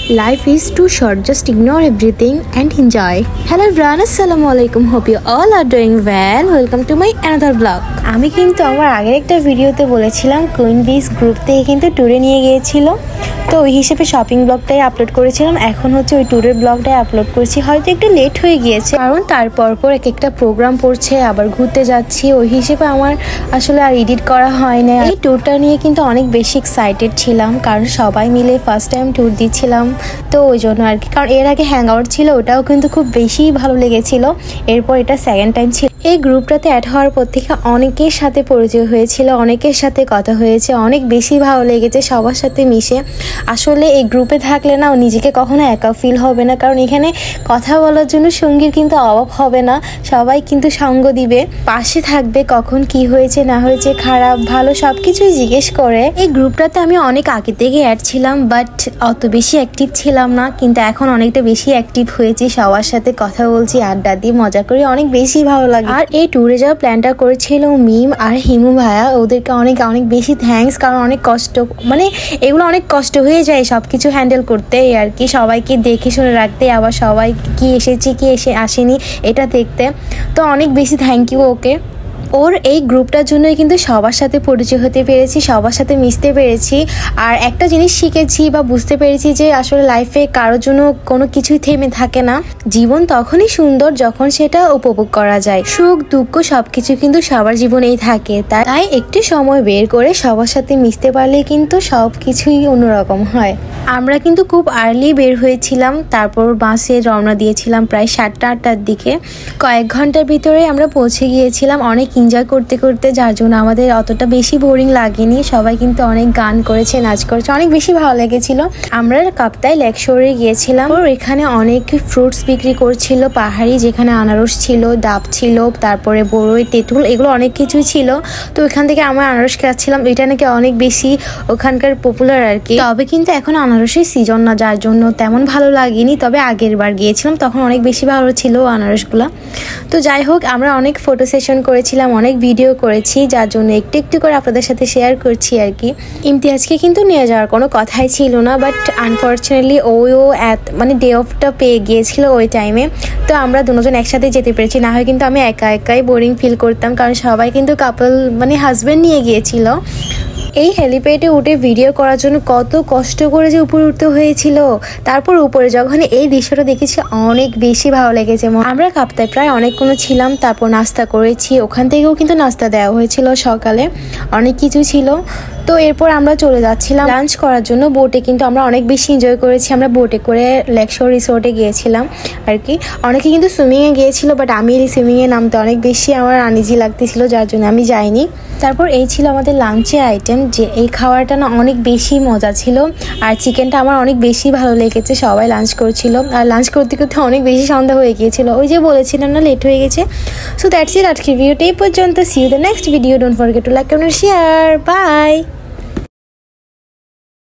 Life is too short, just ignore everything and enjoy. Hello everyone, Assalamualaikum. Hope you all are doing well. Welcome to my another vlog. আমি কিন্তু আমার আগের একটা ভিডিওতে বলেছিলাম queen বিস গ্রুপ থেকে কিন্তু ট্যুরে নিয়ে গিয়েছিল, তো ওই হিসেবে শপিং ব্লগটাই আপলোড করেছিলাম। এখন হচ্ছে ওই ট্যুরের ব্লগটাই আপলোড করছি। হয়তো একটু লেট হয়ে গিয়েছে, কারণ তারপর এক একটা প্রোগ্রাম পড়ছে, আবার ঘুরতে যাচ্ছি, ওই হিসেবে আমার আসলে আর এডিট করা হয় না। এই ট্যুরটা নিয়ে কিন্তু অনেক বেশি এক্সাইটেড ছিলাম, কারণ সবাই মিলে ফার্স্ট টাইম ট্যুর দিচ্ছিলাম, তো ওই জন্য আর কি। কারণ এর আগে হ্যাং আউট ছিল, ওটাও কিন্তু খুব বেশি ভালো লেগেছিল। এরপর এটা সেকেন্ড টাইম ছিল। এই গ্রুপটাতে অ্যাড হওয়ার পর থেকে অনেকের সাথে পরিচয় হয়েছিল, অনেকের সাথে কথা হয়েছে, অনেক বেশি ভালো লেগেছে সবার সাথে মিশে। আসলে এই গ্রুপে থাকলে না নিজেকে কখনো একা ফিল হবে না, কারণ এখানে কথা বলার জন্য সঙ্গীর কিন্তু অভাব হবে না। সবাই কিন্তু সঙ্গ দিবে, পাশে থাকবে, কখন কি হয়েছে না হয়েছে, খারাপ ভালো সব কিছুই জিজ্ঞেস করে। এই গ্রুপটাতে আমি অনেক আগে থেকে অ্যাড ছিলাম, বাট অত বেশি অ্যাক্টিভ ছিলাম না, কিন্তু এখন অনেকটা বেশি অ্যাক্টিভ হয়েছি। সবার সাথে কথা বলছি, আড্ডা দিয়ে মজা করি, অনেক বেশি ভালো লাগে। আর এই ট্যুরে যাওয়ার প্ল্যানটা করেছিল মিম আর হিমু ভাইয়া, ওদেরকে অনেক অনেক বেশি থ্যাঙ্কস। কারণ অনেক কষ্ট, মানে এগুলো অনেক কষ্ট হয়ে যায় সব কিছু হ্যান্ডেল করতে আর কি, সবাইকে দেখে শুনে রাখতে, আবার সবাই কি এসেছে কি আসেনি এটা দেখতে। তো অনেক বেশি থ্যাংক ইউ ওকে। ওর এই গ্রুপটার জন্যই কিন্তু সবার সাথে পরিচয় হতে পেরেছি, সবার সাথে মিশতে পেরেছি। আর একটা জিনিস শিখেছি বা বুঝতে পেরেছি যে আসলে লাইফে কারোর জন্য কোনো কিছুই থেমে থাকে না। জীবন তখনই সুন্দর যখন সেটা উপভোগ করা যায়। সুখ দুঃখ সবকিছু কিন্তু সবার জীবনেই থাকে, তাই একটু সময় বের করে সবার সাথে মিশতে পারলে কিন্তু সব কিছুই অন্যরকম হয়। আমরা কিন্তু খুব আর্লি বের হয়েছিলাম, তারপর বাসে রওনা দিয়েছিলাম প্রায় 7টা-8টার দিকে। কয়েক ঘন্টার ভিতরে আমরা পৌঁছে গিয়েছিলাম, অনেক এনজয় করতে করতে, যার জন্য আমাদের অতটা বেশি বোরিং লাগেনি। সবাই কিন্তু অনেক গান করেছে, নাচ করেছে, অনেক বেশি ভালো লেগেছিল। আমরা কাপ্তাই লেক শোরে গিয়েছিলাম, ওর এখানে অনেক ফ্রুটস বিক্রি করছিল পাহাড়ি, যেখানে আনারস ছিল, ডাব ছিল, তারপরে বড়ই, তেঁতুল, এগুলো অনেক কিছুই ছিল। তো ওইখান থেকে আমরা আনারস খাচ্ছিলাম, এটা নাকি অনেক বেশি ওখানকার পপুলার আর কি। তবে কিন্তু এখন আনারসের সিজন না, যার জন্য তেমন ভালো লাগেনি। তবে আগের বার গিয়েছিলাম তখন অনেক বেশি ভালো ছিল আনারসগুলো। তো যাই হোক, আমরা অনেক ফটো সেশন করেছিলাম, অনেক ভিডিও করেছি, যার জন্য একটু একটু করে আপনাদের সাথে শেয়ার করছি আর কি। ইমতিয়াজকে কিন্তু নিয়ে যাওয়ার কোনো কথাই ছিল না, বাট আনফর্চুনেটলি ও মানে ডে অফটা পেয়ে গিয়েছিল ওই টাইমে। তো আমরা দুজন একসাথে যেতে পেরেছি, না হয় কিন্তু আমি একা একাই বোরিং ফিল করতাম, কারণ সবাই কিন্তু কাপল মানে হাজব্যান্ড নিয়ে গিয়েছিল। এই হেলিপ্যাডে উঠে ভিডিও করার জন্য কত কষ্ট করে যে উপরে উঠতে হয়েছিল। তারপর উপরে যখন এই দৃশ্যটা দেখেছি অনেক বেশি ভালো লেগেছে। আমরা কাপ্তায় প্রায় অনেকক্ষণ ছিলাম, তারপর নাস্তা করেছি, ওখান থেকেও কিন্তু নাস্তা দেওয়া হয়েছিল সকালে, অনেক কিছু ছিল। তো এরপর আমরা চলে যাচ্ছিলাম লাঞ্চ করার জন্য বোটে, কিন্তু আমরা অনেক বেশি এনজয় করেছি। আমরা বোটে করে লেক শোর রিসোর্টে গিয়েছিলাম আর কি। অনেকে কিন্তু সুইমিংয়ে গিয়েছিল, বাট আমি সুইমিংয়ে নামতে অনেক বেশি আমার আনইজি লাগতেছিল, যার জন্য আমি যাইনি। তারপর এই ছিল আমাদের লাঞ্চের আইটেম, যে এই খাবারটা না অনেক বেশি মজা ছিল, আর চিকেনটা আমার অনেক বেশি ভালো লেগেছে। সবাই লাঞ্চ করছিল, আর লাঞ্চ করতে করতে অনেক বেশি সন্ধ্যা হয়ে গিয়েছিল, ওই যে বলেছিলাম না লেট হয়ে গেছে। সো দ্যাটস ইট, আজকের ভিডিওটা এই পর্যন্ত। See you the next video. Don't forget to like, comment, share. By.